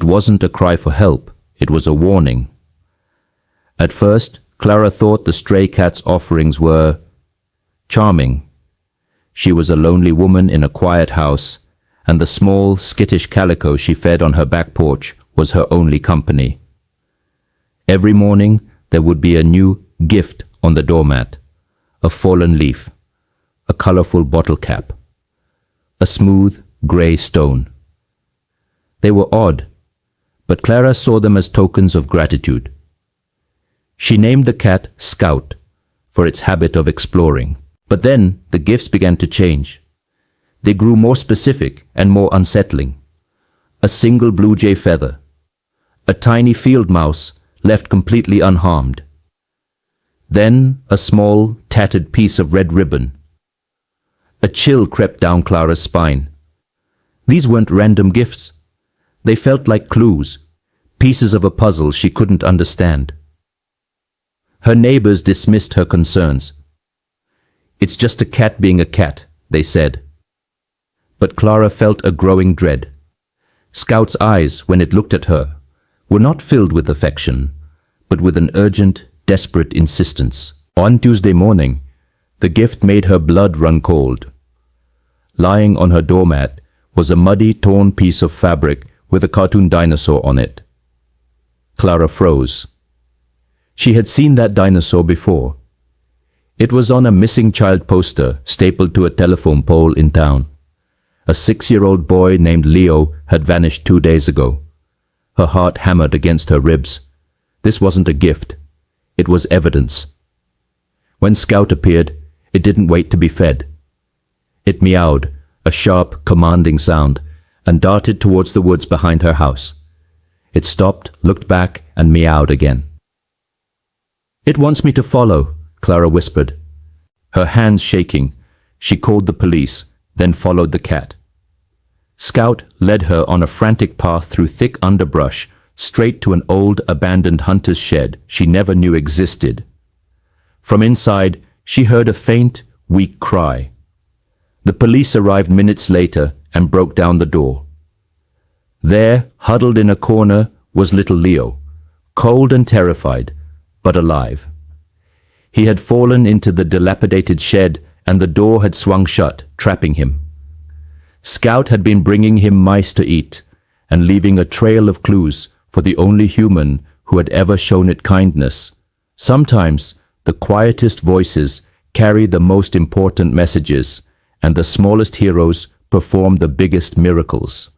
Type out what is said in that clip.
wasn't a cry for help, it was a warning. At first, Clara thought the stray cat's offerings were charming. She was a lonely woman in a quiet house, and the small, skittish calico she fed on her back porch was her only company. Every morning, there would be a new gift on the doormat, a fallen leaf, a colorful bottle cap, a smooth, gray stone. They were odd, but Clara saw them as tokens of gratitude. She named the cat Scout for its habit of exploring. But then the gifts began to change. They grew more specific and more unsettling. A single blue jay feather, a tiny field mouse left completely unharmed. Then a small, tattered piece of red ribbon. A chill crept down Clara's spine. These weren't random gifts. They felt like clues, pieces of a puzzle she couldn't understand. Her neighbors dismissed her concerns. "It's just a cat being a cat," they said. But Clara felt a growing dread. Scout's eyes, when it looked at her, were not filled with affection, but with an urgent, desperate insistence. On Tuesday morning, the gift made her blood run cold. Lying on her doormat was a muddy, torn piece of fabric with a cartoon dinosaur on it. Clara froze. She had seen that dinosaur before. It was on a missing child poster stapled to a telephone pole in town. A 6-year-old boy named Leo had vanished 2 days ago. Her heart hammered against her ribs. This wasn't a gift. It was evidence. When Scout appeared, it didn't wait to be fed. It meowed, a sharp, commanding sound, and darted towards the woods behind her house. It stopped, looked back, and meowed again. "It wants me to follow," Clara whispered. Her hands shaking, she called the police, then followed the cat. Scout led her on a frantic path through thick underbrush, straight to an old, abandoned hunter's shed she never knew existed. From inside, she heard a faint, weak cry. The police arrived minutes later and broke down the door. There, huddled in a corner, was little Leo, cold and terrified, but alive. He had fallen into the dilapidated shed and the door had swung shut, trapping him. Scout had been bringing him mice to eat and leaving a trail of clues for the only human who had ever shown it kindness. Sometimes the quietest voices carry the most important messages, and the smallest heroes perform the biggest miracles.